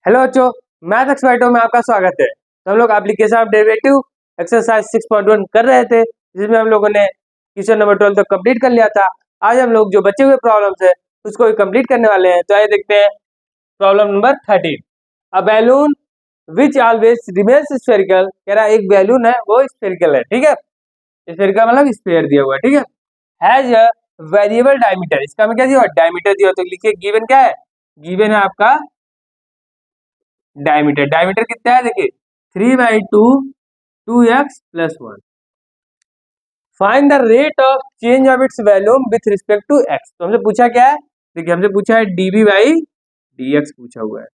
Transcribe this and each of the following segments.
Hello बच्चों, math एक्सपर्टो में आपका स्वागत है। तो हम लोग एप्लीकेशन ऑफ डेरिवेटिव एक्सरसाइज 6.1 कर रहे थे, जिसमें हम लोगों ने क्वेश्चन नंबर 12 तक कंप्लीट कर लिया था। आज हम लोग जो बचे हुए प्रॉब्लम्स है उसको भी कंप्लीट करने वाले हैं। तो आइए देखते हैं problem number 13। A balloon which always remains spherical. कह रहा है एक बैलून है वो स्फेरिकल है, ठीक है। स्फेरिकल मतलब स्फीयर दिया हुआ है, ठीक है। हैज अ वेरिएबल डायमीटर, इसका हमें क्या दिया हुआ, डायमीटर दिया हुआ। तो लिखिए गिवन क्या है, गिवन है आपका डायमीटर। डायमीटर कितना है देखिए 3/2 2x+1। Find the rate of change of its volume with respect to x। तो हमसे पूछा क्या है, देखिए हमसे पूछा है dv/dx पूछा हुआ है।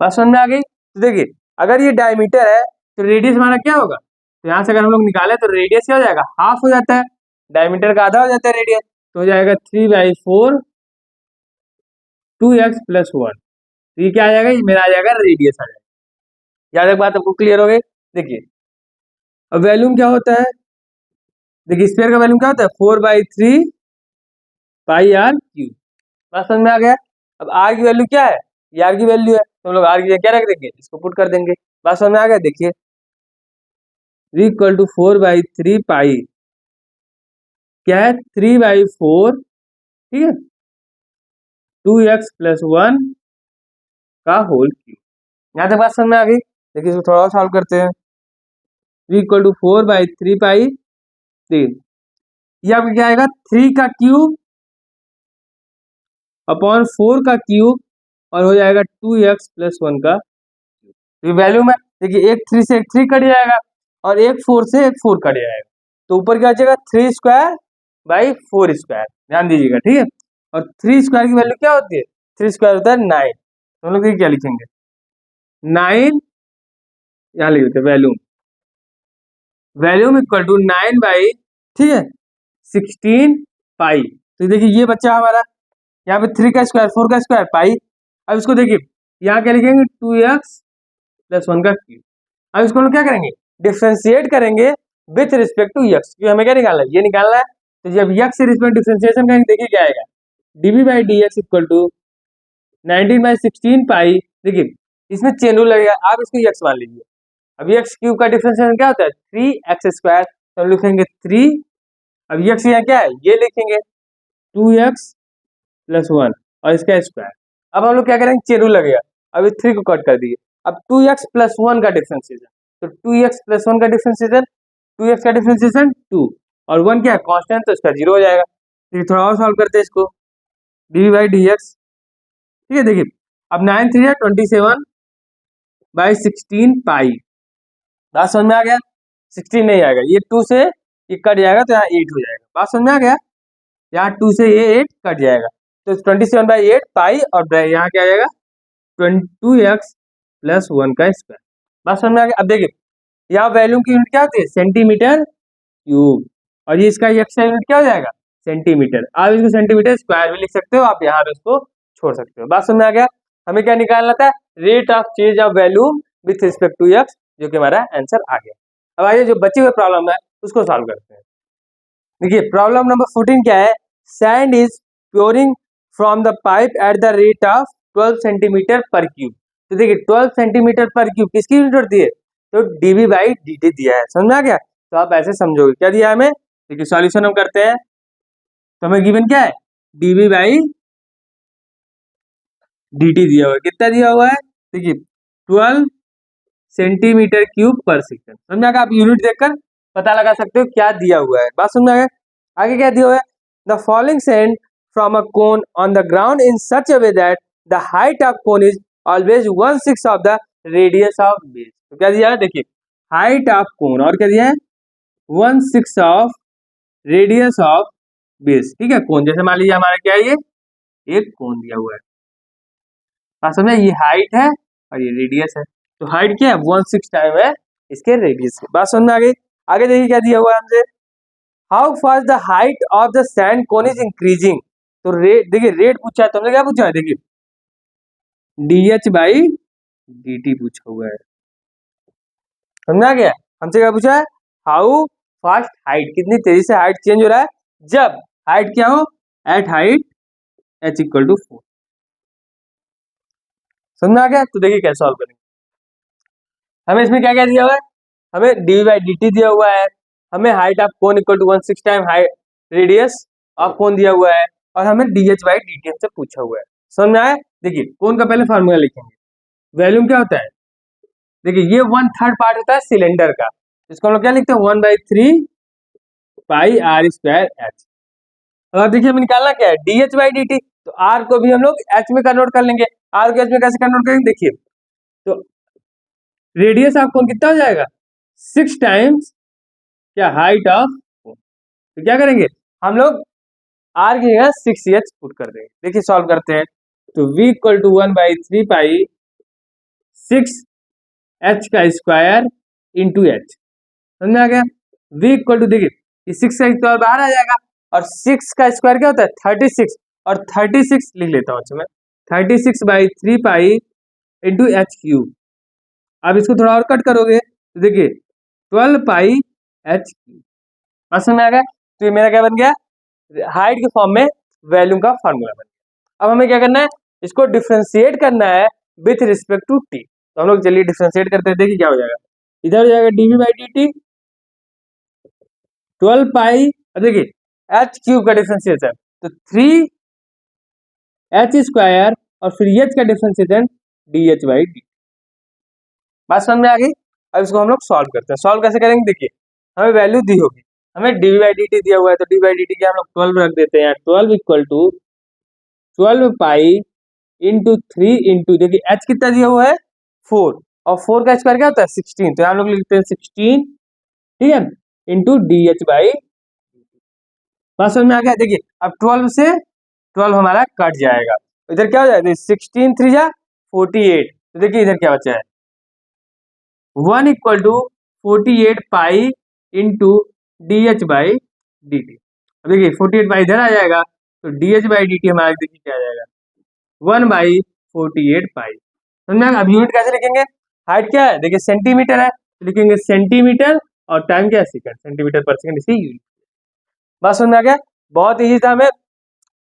बात समझ में आ गई। तो देखिए अगर ये डायमीटर है तो रेडियस हमारा क्या होगा, तो यहाँ से अगर हम लोग निकाले तो रेडियस क्या हो जाएगा, हाफ हो जाता है। डायमीटर का आधा हो जाता है रेडियस, तो हो जाएगा 3/4 2x+1। तो ये क्या आ जाएगा, ये मेरा आ जाएगा रेडियस आ जाएगा। याद एक बात आपको क्लियर हो गई। देखिए अब वैल्यूम क्या होता है, देखिए स्फीयर का वैल्यूम क्या होता है 4/3 πr⁵। बात समझ में आ गया। अब आर की वैल्यू क्या है, ये आर की वैल्यू है, तो हम लोग आर की जगह क्या रख देंगे, इसको पुट कर देंगे। बात समझ में आ गया। देखिए इक्वल टू 4/3 पाई क्या है 3/4, ठीक है, 2x+1 का होल क्यूब। यहाँ तक बात समझ में आ गई। देखिए इसको थोड़ा और सॉल्व करते हैं। इक्वल टू 4/3 पाई 3, ये आपका क्या आएगा 3 का क्यूब अपॉन 4 का क्यूब और हो जाएगा 2x+1 का क्यूब। वैल्यू में देखिए एक 3 से एक 3 कट जाएगा और एक 4 से एक 4 कट जाएगा, तो ऊपर क्या बचेगा 3²/4²। ध्यान दीजिएगा, ठीक है। और 3² की वैल्यू क्या होती है, 3² होता है 9। तो हम लोग क्या लिखेंगे 9, यहाँ लिख देते वैल्यूम, वैल्यूम इक्वल टू 9/, ठीक है, 16 पाई। तो देखिए ये बच्चा हमारा यहाँ पे 3 का स्क्वायर 4 का स्क्वायर पाई। अब इसको देखिए यहाँ क्या लिखेंगे 2x+1 का क्यूब। अब इसको हम क्या करेंगे, डिफ्रेंशिएट करेंगे विथ रिस्पेक्ट टू x, क्योंकि हमें क्या निकालना है, ये निकालना है। तो जब x से रिस्पेक्ट डिफ्रेंशिएशन करेंगे देखिए क्या आएगा dv/dx इक्वल टू 19/16 पाई। देखिए इसमें चेन रूल लगेगा, आप इसको x मान लीजिए। अब x क्यूब का डिफ्रेंशिएशन क्या होता है 3x², तो हम लिखेंगे 3। अब x यहाँ क्या है ये लिखेंगे 2x+1 और इसका स्क्वायर। अब हम लोग क्या करेंगे, चेन रूल लगेगा। अब इस 3 को कट कर दिए। अब 2x+1 का डिफरेंशिएशन, तो 2x+1 का डिफरेंशिएशन, 2x का डिफरेंशिएशन 2 और 1 क्या है कांस्टेंट, तो इसका 0 हो जाएगा। फिर थोड़ा और सॉल्व करते हैं इसको dv/dx, ठीक है। देखिए अब 9 3 27/16 पाई। बात समझ में आ गया। 16 नहीं आएगा, ये 2 से ये कट जाएगा तो यहाँ 8 हो जाएगा। बात समझ में आ गया, यहाँ 2 से ये 8 कट जाएगा तो 27/8 पाई और यहाँ क्या आ जाएगा 2x+1 का स्क्वायर। बात समझ में आ गया। अब देखिए यहाँ वैल्यूम की यूनिट क्या होती है सेंटीमीटर क्यूब, और ये इसका x का यूनिट क्या हो जाएगा सेंटीमीटर। आप इसको सेंटीमीटर स्क्वायर भी लिख सकते हो, आप यहाँ पे इसको छोड़ सकते हो। बात समझ में आ गया। हमें क्या निकालना था, rate of change of volume with respect to x, जो कि हमारा आंसर आ गया। अब आइए जो बचे हुए प्रॉब्लम है उसको सॉल्व करते हैं। देखिए प्रॉब्लम नंबर 14 क्या है, sand is pouring from the pipe at the rate of 12 centimetre per cube. तो देखिए 12 सेंटीमीटर पर क्यूब किसकी यूनिट होती है, तो dv/dt दिया है। समझ में आ गया। तो आप ऐसे समझोगे क्या दिया है हमें। देखिए सॉल्यूशन हम करते हैं, तो हमें गिवन क्या है dv/dt दिया हुआ है। कितना दिया हुआ है, देखिए 12 सेंटीमीटर क्यूब पर सेकंड। समझ में आ गया। आप यूनिट देखकर पता लगा सकते हो क्या दिया हुआ है। बात समझ में आ गया। आगे क्या दिया हुआ है, the following send from a cone on the ground in such a way that the height of cone is always 1/6 of the radius of base. तो क्या दिया है, देखिए हाइट ऑफ कोन और क्या दिया है 1/6 ऑफ रेडियस ऑफ बेस, ठीक है। कोन जैसे मान लीजिए हमारा क्या है, ये एक कोन दिया हुआ है। बात समझे, ये हाइट है और ये रेडियस है। तो हाइट क्या है 1/6 टाइम है इसके रेडियस की। बात समझ में आ गई। आगे देखिए क्या दिया हुआ है हमसे, how fast the height of the sand cone is increasing. तो रेट देखिए रेट पूछा है, तो हमने क्या पूछा है, देखिए dh/dt पूछा हुआ है। समझ आ गया। हमसे क्या पूछा है, हाउ फास्ट हाइट, कितनी तेजी से हाइट चेंज हो रहा है जब हाइट क्या हो एट हाइट h = 4। समझ में आ गया? तो देखिए कैसे सॉल्व करेंगे। हमें इसमें क्या क्या दिया हुआ है, हमें डी बाई डी टी दिया हुआ है, हमें height of cone equal to 1/6 time height radius of cone दिया हुआ है, और हमें D H by D T हमसे पूछा हुआ है। समझ में आया? देखिए कोन का पहले फार्मूला लिखेंगे। वॉल्यूम क्या होता है, देखिए ये 1/3 पार्ट होता है सिलेंडर का, इसको हम लोग क्या लिखते हैं 1/3 पाई आर स्क्वायर एच। और देखिए हमें निकालना क्या है D H by D T, तो आर को भी हम लोग एच में कन्वर्ट कर लेंगे। आर को एच में कैसे कन्वर्ट करेंगे, देखिए तो रेडियस ऑफ कोन कितना हो जाएगा 6 टाइम्स क्या हाइट ऑफ, तो क्या करेंगे हम लोग आर की जगह 6h पुट कर देंगे। देखिए सॉल्व करते हैं, तो v equal to 1/3 pi 6h का स्क्वायर इंटू एच। समझ आ गया? v इक्वल टू देखिए ये 6 का स्क्वायर बाहर आ जाएगा, और 6 का स्क्वायर क्या होता है 36, और 36 लिख लेता हूँ अच्छा मैं 36/3 पाई इंटू एच क्यूब। अब इसको थोड़ा और कट करोगे तो देखिए 12 पाई एच क्यूब। बात समझ में आ गया? तो ये मेरा क्या बन गया, हाइट के फॉर्म में वॉल्यूम का फार्मूला बन गया। अब हमें क्या करना है, इसको डिफरेंशिएट करना है विथ रिस्पेक्ट टू टी। तो हम लोग चलिए डिफरेंशिएट करते हैं, देखिए क्या हो जाएगा। इधर हो जाएगा डीवी बाई डी टी 12 पाई, अब देखिए एच क्यूब का डिफरेंशिएशन तो 3 एच स्क्वायर, और फिर एच का differentiation D H by D. बात समझ में आ गई? अब इसको हम लोग सॉल्व करते हैं। सॉल्व कैसे करेंगे, देखिए हमें वैल्यू दी होगी, हमें डी बाई डी टी दिया हुआ है, तो डी बाई डी टी के हम लोग 12 रख देते हैं। 12 equal to 12 pi into 3 into देखिए एच कितना दिया हुआ है 4, और 4 का स्क्वायर क्या होता है 16, तो हम लोग लिखते हैं 16, ठीक है, इंटू डी एच बाई। बात समझ में आ गया? देखिए अब 12 से 12 हमारा कट जाएगा, इधर क्या हो जाएगा 16 3 जा 48, तो देखिए इधर क्या बचा है 1 equal to 48 pi into D H by D T. अब देखिए 48 पाई इधर आ जाएगा, तो D H by D T हमारा देखिए क्या आ जाएगा 1/48 पाई। समझ में? अब यूनिट कैसे लिखेंगे, हाइट क्या है देखिए सेंटीमीटर है, तो लिखेंगे सेंटीमीटर, और टाइम क्या है सेकंड, सेंटीमीटर पर सेकंड, इसकी यूनिट। बात समझ में आ गया? बहुत इजी था, हमें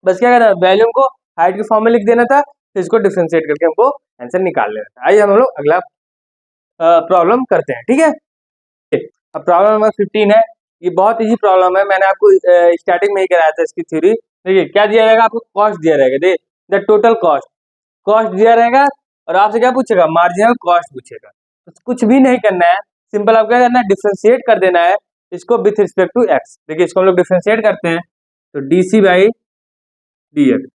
बस क्या करना वॉल्यूम को हाइट के फॉर्म में लिख देना था, फिर इसको डिफरेंशिएट करके हमको आंसर निकाल लेना था। आइए हम लोग अगला प्रॉब्लम करते हैं, ठीक है। अब प्रॉब्लम नंबर 15 है, ये बहुत इजी प्रॉब्लम है, मैंने आपको स्टार्टिंग में ही कराया था इसकी थ्योरी। देखिए क्या दिया रहेगा आपको, कॉस्ट दिया रहेगा, देखिए द टोटल कॉस्ट, कॉस्ट दिया रहेगा, और आपसे क्या पूछेगा मार्जिनल कॉस्ट पूछेगा। तो कुछ भी नहीं करना है, सिंपल आपको क्या करना है डिफरेंशिएट कर देना है इसको विथ रिस्पेक्ट टू एक्स। देखिए इसको हम लोग डिफरेंशिएट करते हैं, तो D C by D X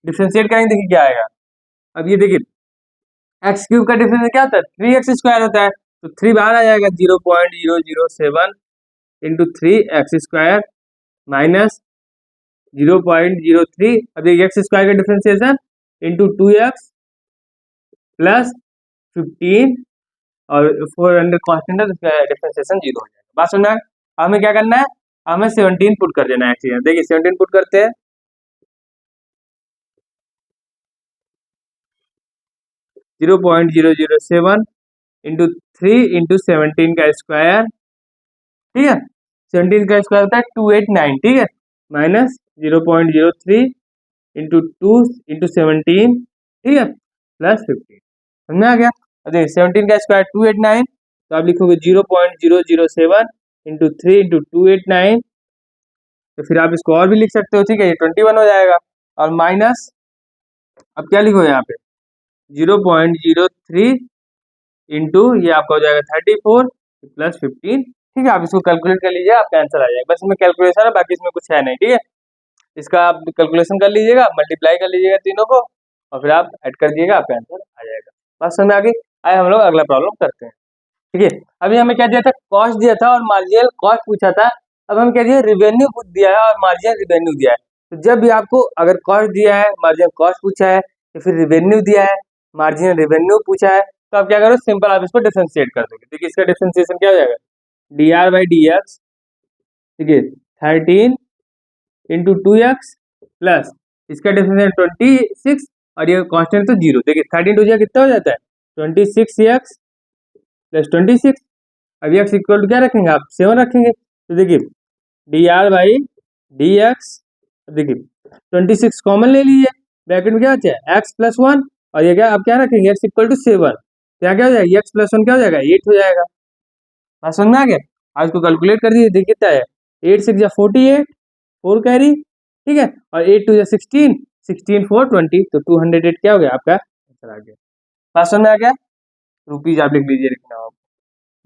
differentiate करेंगे, देखिए क्या आएगा। अब ये देखिए एक्स क्यूब का डिफरेंस क्या होता है 3x स्क्वायर होता है, तो 3 बाहर आ जाएगा 0.007 इंटू 3x स्क्वायर माइनस 0.03, अब देखिए एक्स स्क्वायर का डिफरेंशिएशन इंटू 2x प्लस 15, और 400 कॉन्स्टेंट है, तो इसका डिफरेंशिएशन 0 हो जाएगा। बात सुनना है, हमें क्या करना है, हमें 17 पुट कर देना है। देखिए 17 पुट करते हैं, 0.007 इंटू 3 इंटू 17 का स्क्वायर, ठीक है, 17 का स्क्वायर होता है 289, ठीक है, माइनस 0.03 इंटू 2 इंटू 17, ठीक है, प्लस 15। समझ में आ गया? देखिए 17 का स्क्वायर 289, तो आप लिखोगे 0.007 इंटू 3 इंटू 289, तो फिर आप इसको और भी लिख सकते हो, ठीक है, ये 21 हो जाएगा, और माइनस अब क्या लिखो यहाँ पे 0.03 इंटू ये आपका हो जाएगा 34 प्लस 15, ठीक है, आप इसको कैलकुलेट कर लीजिए, आपका आंसर आ जाएगा। बस इसमें कैलकुलेशन है, बाकी इसमें कुछ है नहीं, ठीक है, इसका आप कैलकुलेशन कर लीजिएगा, मल्टीप्लाई कर लीजिएगा तीनों को, और फिर आप ऐड कर दिएगा, आपका आंसर आ जाएगा। बात समझ में आ गई? आइए हम लोग अगला प्रॉब्लम करते हैं, ठीक है। अभी हमें क्या दिया था, कॉस्ट दिया था और मार्जिनल कॉस्ट पूछा था। अब हम क्या दिया, रिवेन्यू दिया है और मार्जिनल रिवेन्यू दिया है। तो जब भी आपको अगर कॉस्ट दिया है, मार्जिनल कॉस्ट पूछा है, या फिर रिवेन्यू दिया है, मार्जिनल रिवेन्यू पूछा है, तो आप क्या करो सिंपल आप इसको डिफरेंशिएट कर दोगे। देखिए इसका डिफरेंशिएशन क्या हो जाएगा D R by D x, ठीक है, 13 इंटू 2x प्लस इसका डिफरेंशिएशन 26, और ये कांस्टेंट तो 0। देखिए 13 टू कितना हो जाता है 26x प्लस 26, अब x इक्वल टू क्या रखेंगे आप 7 रखेंगे, तो देखिए D R by D x, देखिए 26 कॉमन ले लीजिए, ब्रैकेट में क्या बचा है x प्लस 1, और ये क्या, अब क्या रखेंगे, x इक्वल टू 7, यहाँ क्या हो जाएगा, x प्लस 1 क्या हो जाएगा, 8 हो जाएगा। बात समझ में आ गया। आज को कैलकुलेट कर दिए, देखिए कितना है, 8 6 जा 48, 4 कैरी, ठीक है, और 8 2 जा 16, 16 4 20, तो 208 क्या हो गया आपका आंसर आ गया। बात समझ में आ गया, रुपीज आप लिख लीजिए, लिखना आप।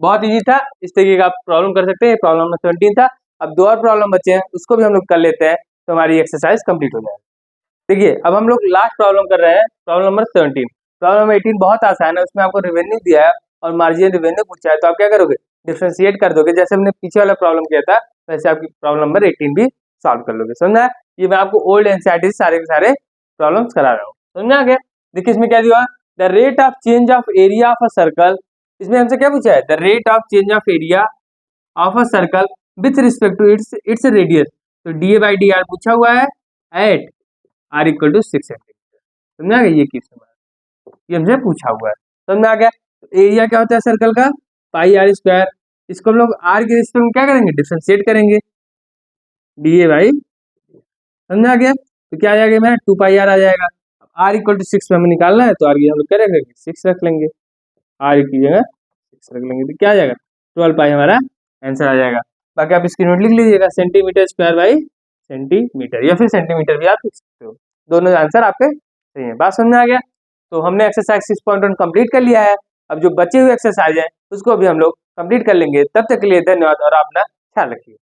बहुत इजी था, इस तरीके का आप प्रॉब्लम कर सकते हैं। प्रॉब्लम नंबर 17 था। अब 2 और प्रॉब्लम बचे हैं, उसको भी हम लोग कर लेते हैं, तो हमारी एक्सरसाइज कंप्लीट हो जाएगी। देखिए अब हम लोग लास्ट प्रॉब्लम कर रहे हैं, प्रॉब्लम नंबर 17। प्रॉब्लम नंबर 18 बहुत आसान है, उसमें आपको रेवेन्यू दिया है और मार्जिन रेवेन्यू पूछा है, तो आप क्या करोगे, डिफ्रेंशिएट कर दोगे, जैसे हमने पीछे वाला प्रॉब्लम किया था वैसे आपकी प्रॉब्लम नंबर 18 भी सॉल्व कर लोगे। समझा है, ये मैं आपको ओल्ड एनसीईआरटी सारे के सारे प्रॉब्लम्स करा रहा हूँ। समझा गया। देखिए इसमें क्या दिया, the rate of change of area of a circle, इसमें हमसे क्या पूछा है, the rate of change of area of a circle with respect to its its radius, तो डी बाई डी आर पूछा हुआ है at R equal to 6 centimeter. समझा गया, ये क्वेश्चन ये हमसे पूछा हुआ है। समझ आ गया। एरिया क्या होता है सर्कल का, पाई आर स्क्वायर, इसको हम लोग आर के रिस्पेक्ट में क्या करेंगे, डिफरेंशिएट करेंगे, डी ए बाई, समझ आ गया। तो क्या आ जाएगा, मैं 2 पाई आर आ जाएगा। आर इक्वल टू 6 में हमें निकालना है, तो आर की हम लोग क्या रखेंगे, 6 रख लेंगे, आर की जगह 6 रख लेंगे, तो क्या आ जाएगा 12 पाई हमारा आंसर आ जाएगा। बाकी आप इसकी नोट लिख लीजिएगा, सेंटीमीटर स्क्वायर बाई सेंटीमीटर, या फिर सेंटीमीटर भी आप लिख सकते हो, दोनों आंसर आपके सही है। बात समझ में आ गया। तो हमने एक्सरसाइज 6.1 कंप्लीट कर लिया है। अब जो बचे हुए एक्सरसाइज है उसको भी हम लोग कंप्लीट कर लेंगे। तब तक के लिए धन्यवाद और अपना ख्याल रखिए।